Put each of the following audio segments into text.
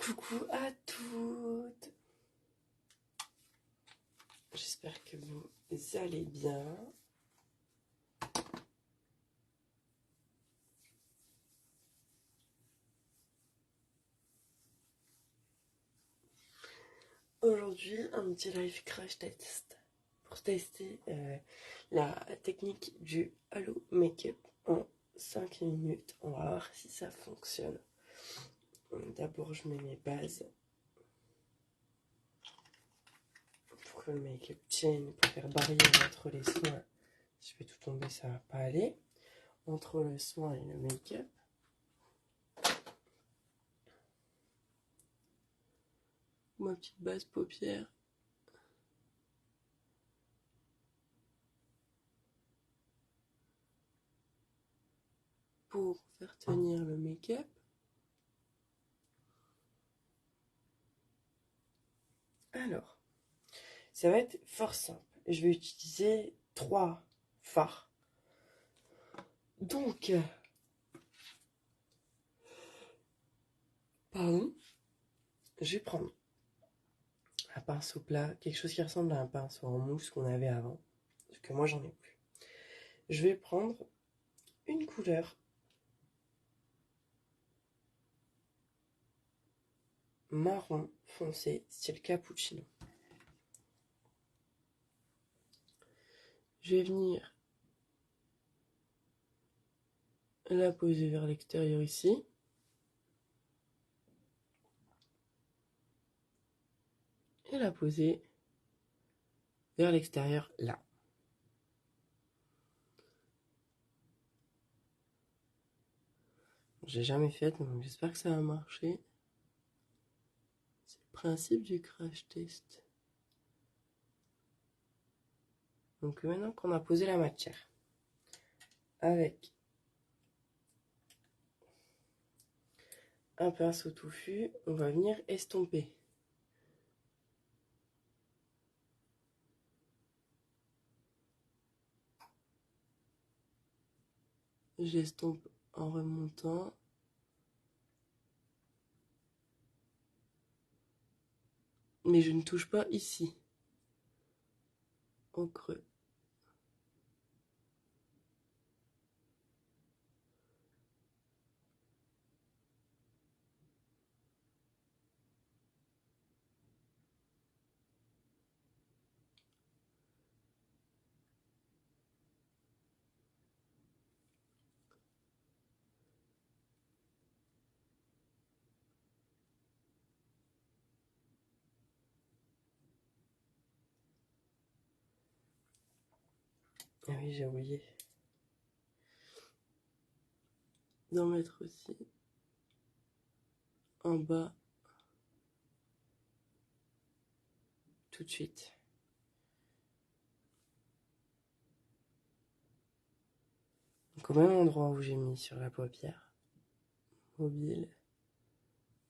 Coucou à toutes. J'espère que vous allez bien. Aujourd'hui, un petit live crash test pour tester la technique du Halo Makeup en 5 minutes. On va voir si ça fonctionne. D'abord, je mets mes bases pour que le make-up tienne, pour faire barrière entre les soins. Si je fais tout tomber, ça va pas aller. Entre le soin et le make-up. Ma petite base paupière. Pour faire tenir le make-up. Alors, ça va être fort simple. Je vais utiliser 3 fards. Donc, pardon, je vais prendre un pinceau plat, quelque chose qui ressemble à un pinceau en mousse qu'on avait avant, parce que moi j'en ai plus. Je vais prendre une couleur marron foncé, style cappuccino. Je vais venir la poser vers l'extérieur ici. Et la poser vers l'extérieur là. J'ai jamais fait, donc j'espère que ça va marcher. C'est le principe du crash test. Donc maintenant qu'on a posé la matière, avec un pinceau touffu, on va venir estomper. J'estompe en remontant. Mais je ne touche pas ici, au creux. Ah oui, j'ai oublié d'en mettre aussi en bas tout de suite. Donc au même endroit où j'ai mis sur la paupière mobile,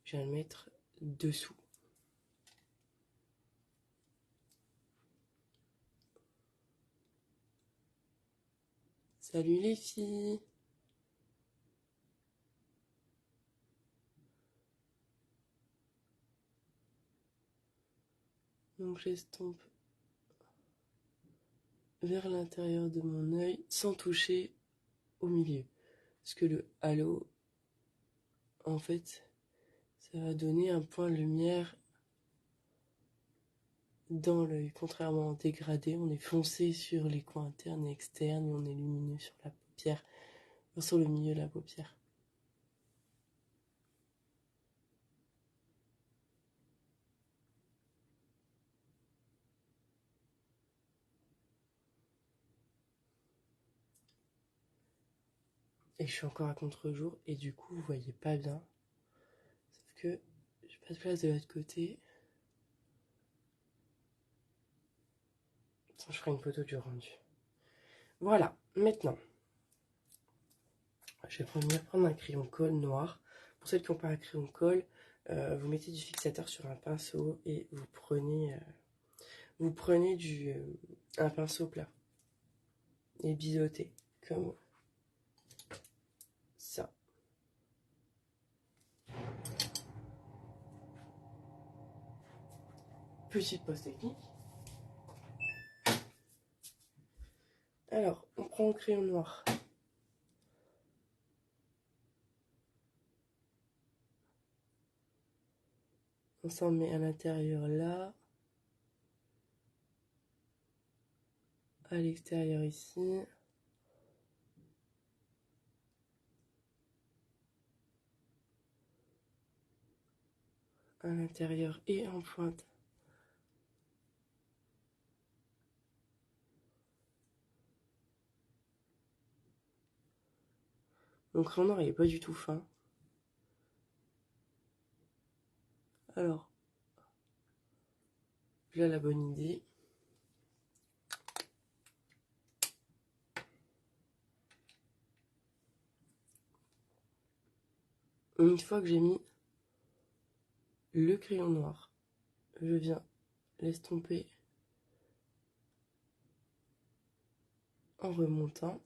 je vais le mettre dessous. Salut les filles! Donc j'estompe vers l'intérieur de mon œil sans toucher au milieu. Parce que le halo, en fait, ça va donner un point de lumière dans l'œil. Contrairement au dégradé, on est foncé sur les coins internes et externes et on est lumineux sur la paupière, sur le milieu de la paupière. Et je suis encore à contre-jour et du coup vous voyez pas bien. Sauf que j'ai pas de place de l'autre côté. Je ferai une photo du rendu. Voilà, maintenant. Je vais venir prendre un crayon colle noir. Pour celles qui n'ont pas un crayon colle, vous mettez du fixateur sur un pinceau et vous prenez un pinceau plat. Et biseautez, comme ça. petite pause technique. Alors, on prend le crayon noir. On s'en met à l'intérieur là. À l'extérieur ici. À l'intérieur et en pointe. Donc le crayon noir il est pas du tout fin. Alors, j'ai la bonne idée. Une fois que j'ai mis le crayon noir, je viens l'estomper en remontant.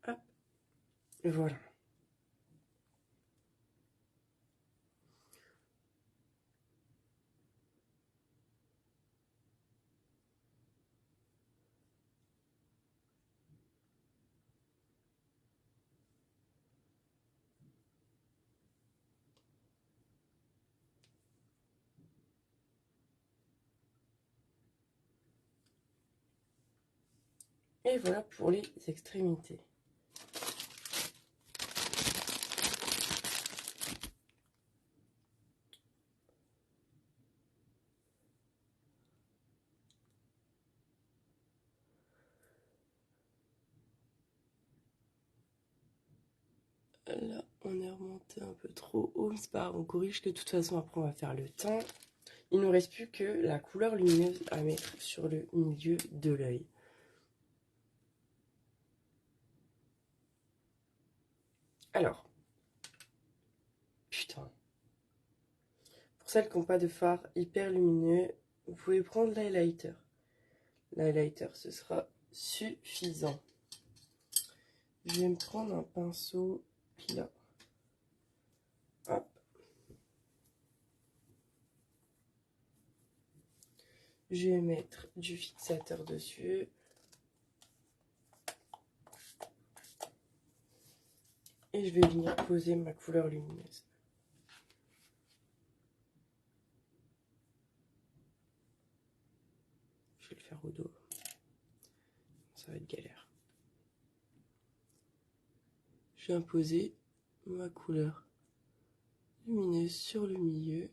Hop, et voilà. Et voilà pour les extrémités. Là, on est remonté un peu trop haut, c'est pas grave, on corrige que de toute façon après on va faire le teint. Il ne nous reste plus que la couleur lumineuse à mettre sur le milieu de l'œil. Alors, putain. Pour celles qui n'ont pas de fard hyper lumineux, vous pouvez prendre l'highlighter. L'highlighter, ce sera suffisant. Je vais me prendre un pinceau là. Hop. Je vais mettre du fixateur dessus. Et je vais venir poser ma couleur lumineuse. Je vais le faire au dos. Ça va être galère. Je vais imposer ma couleur lumineuse sur le milieu.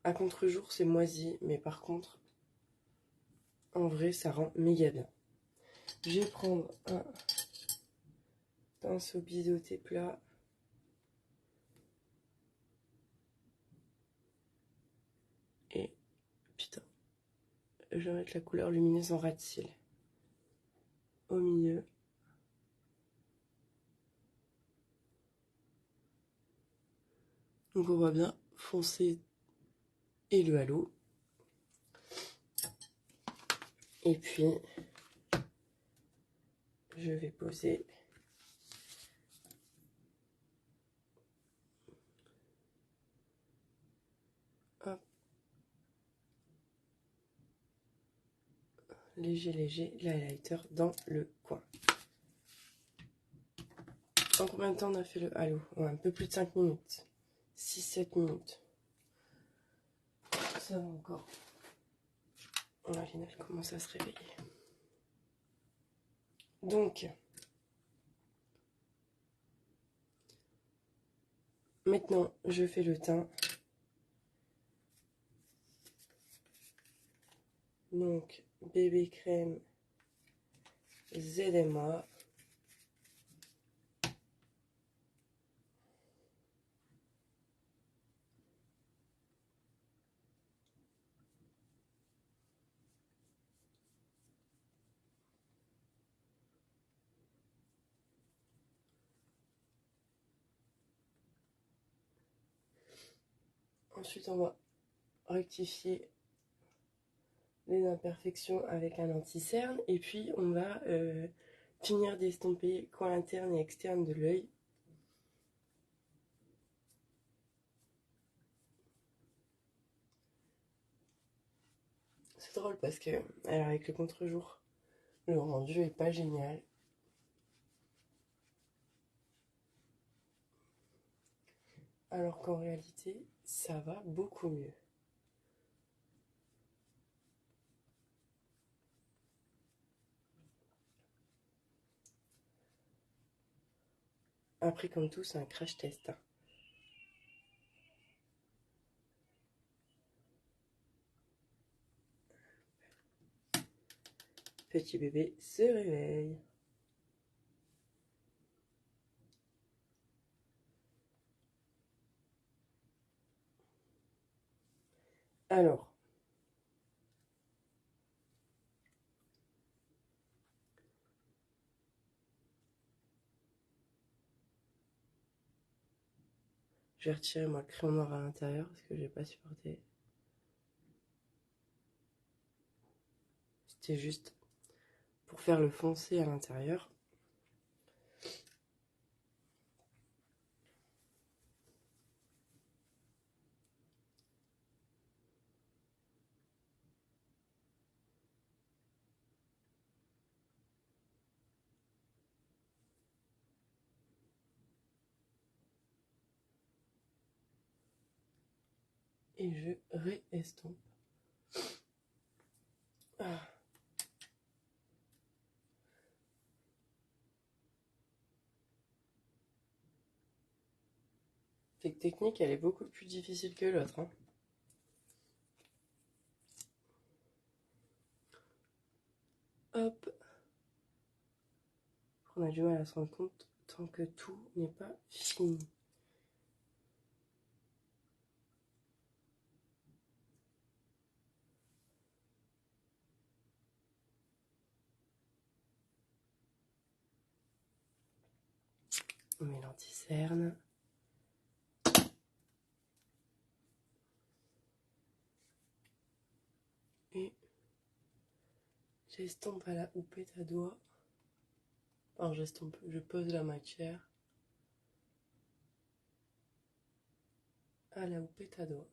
À contre-jour, c'est moisi, mais par contre, en vrai, ça rend méga bien. Je vais prendre un pinceau biseauté plat. Et, putain, je vais mettre la couleur lumineuse en ras de cils. Au milieu. Donc on voit bien foncé et le halo. Et puis, je vais poser hop, léger l'highlighter dans le coin. En combien de temps on a fait le halo? Ouais, un peu plus de 5 minutes. 6-7 minutes. ça va encore. Lina, elle commence à se réveiller. Donc, maintenant, je fais le teint. Donc, bébé crème ZMA. Ensuite, on va rectifier les imperfections avec un anti-cerne. Et puis, on va finir d'estomper coin interne et externe de l'œil. C'est drôle parce que, alors avec le contre-jour, le rendu est pas génial. Alors qu'en réalité, ça va beaucoup mieux. Après, comme tout, c'est un crash test. Petit bébé se réveille. Alors, je vais retirer moi le crayon noir à l'intérieur parce que j'ai pas supporté. C'était juste pour faire le foncé à l'intérieur. Et je réestompe. Ah. Cette technique, elle est beaucoup plus difficile que l'autre. Hein. Hop. On a du mal à se rendre compte tant que tout n'est pas fini. On met l'anti-cerne. Et j'estompe à la houppette à doigts. Alors j'estompe, je pose la matière à la houppette à doigts.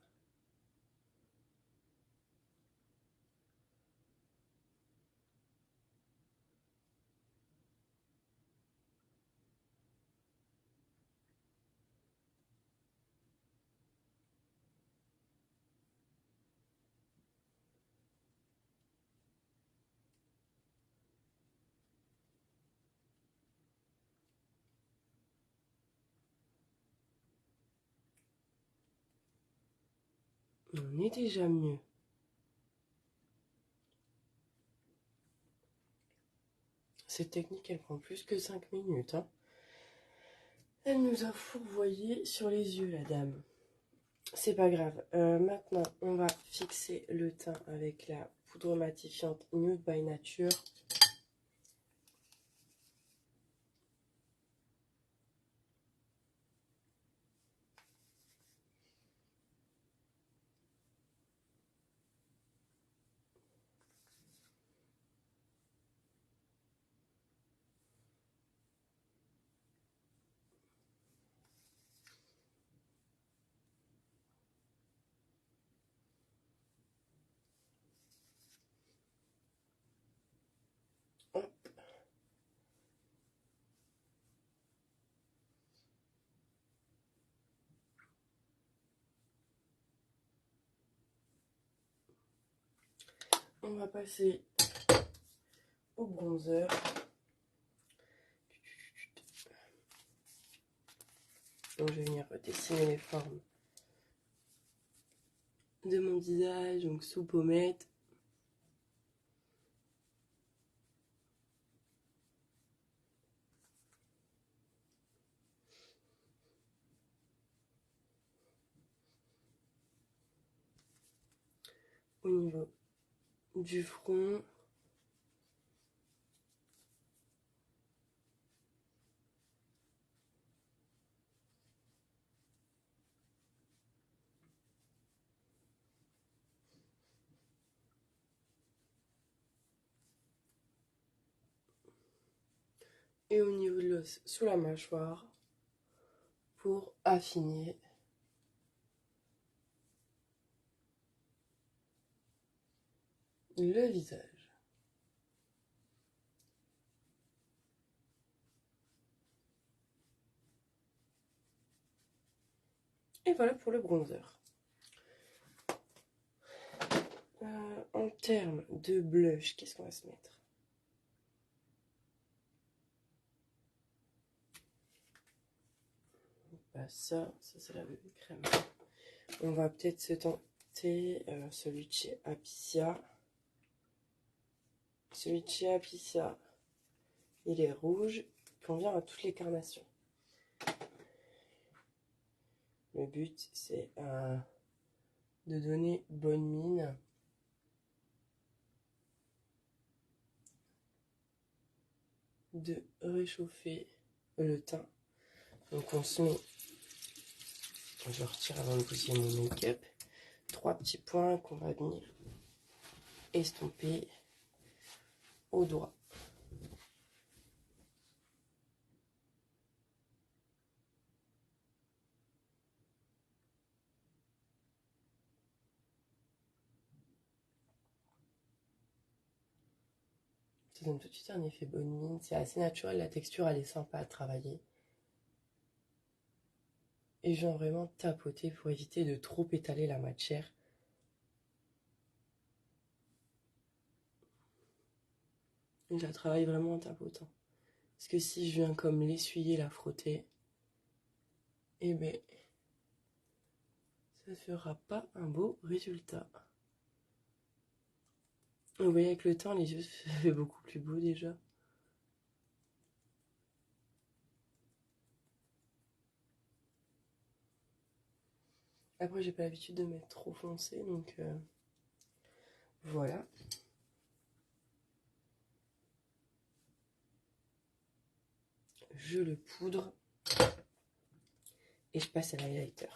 On est déjà mieux. Cette technique, elle prend plus que 5 minutes. Hein. Elle nous a fourvoyé sur les yeux, la dame. C'est pas grave. Maintenant, on va fixer le teint avec la poudre matifiante Nude by Nature. On va passer au bronzer. Donc je vais venir dessiner les formes de mon visage, donc sous pommette. Au niveau du front. Et au niveau de l'os sous la mâchoire pour affiner le visage. Et voilà pour le bronzer. En termes de blush, qu'est-ce qu'on va se mettre? Bah ça c'est la bébé crème. On va peut-être se tenter celui de chez Apiccia. Celui de chez Apiccia, il est rouge, il convient à toutes les carnations. Le but, c'est de donner bonne mine. De réchauffer le teint. Donc on se met, je retire avant de poser mon make-up, 3 petits points qu'on va venir estomper au doigt. Ça donne tout de suite un effet bonne mine, c'est assez naturel, la texture elle est sympa à travailler. Et je viens vraiment tapoter pour éviter de trop étaler la matière. Et je la travaille vraiment en tapotant. Parce que si je viens comme l'essuyer, la frotter, eh ben, ça ne fera pas un beau résultat. Vous voyez, avec le temps, les yeux se fait beaucoup plus beau déjà. Après, j'ai pas l'habitude de mettre trop foncé, donc voilà. Je le poudre et je passe à l'highlighter.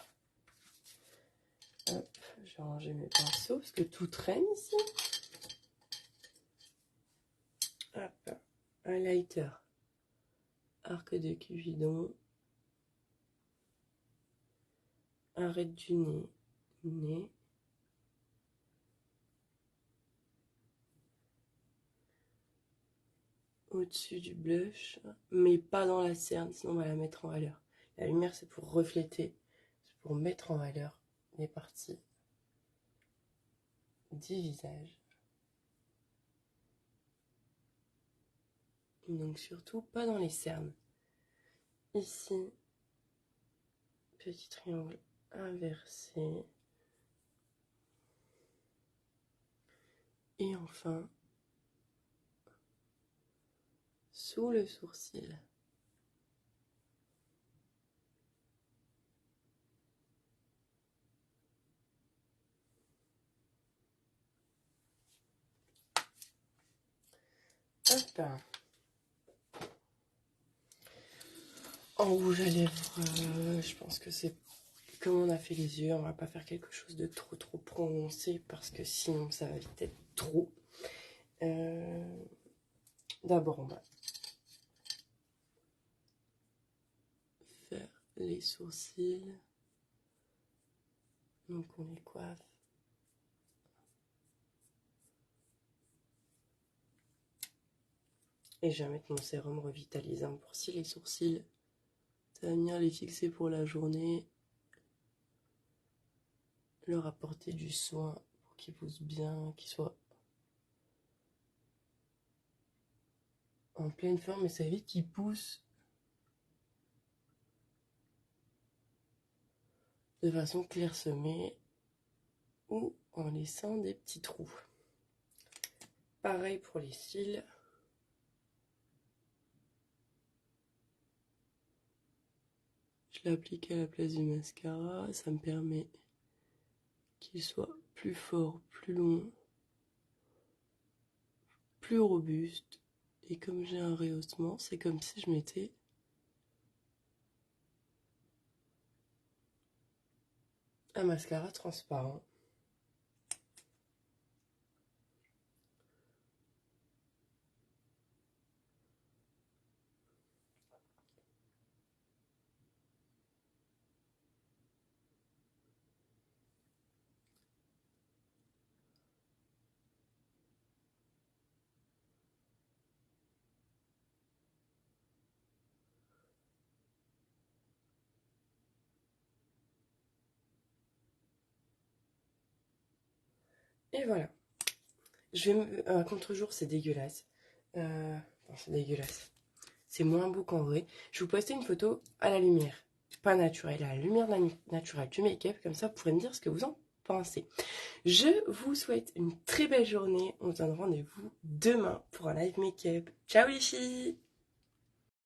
Hop, je vais ranger mes pinceaux parce que tout traîne ici. Hop, highlighter, arc de Cupidon, arrête du nez, au-dessus du blush, mais pas dans la cerne, sinon on va la mettre en valeur. La lumière, c'est pour refléter, c'est pour mettre en valeur les parties du visage. Donc surtout pas dans les cernes. Ici, petit triangle inversé. Et enfin, sous le sourcil. Hop. En rouge à lèvres, je pense que c'est comme on a fait les yeux, on va pas faire quelque chose de trop prononcé parce que sinon ça va vite être trop. D'abord on va faire les sourcils. Donc on les coiffe. Et je vais mettre mon sérum revitalisant pour si les sourcils, ça va venir les fixer pour la journée. Leur apporter du soin pour qu'ils poussent bien, qu'ils soient en pleine forme et ça évite qu'il pousse de façon clairsemée ou en laissant des petits trous. Pareil pour les cils. Je l'applique à la place du mascara, ça me permet qu'il soit plus fort, plus long, plus robuste. Et comme j'ai un rehaussement, c'est comme si je mettais un mascara transparent. Et voilà. Je vais me... contre-jour, c'est dégueulasse. Non, c'est dégueulasse. C'est moins beau qu'en vrai. Je vais vous poster une photo à la lumière. Pas naturelle, à la lumière naturelle du make-up. Comme ça, vous pourrez me dire ce que vous en pensez. Je vous souhaite une très belle journée. On se donne rendez-vous demain pour un live make-up. Ciao les filles!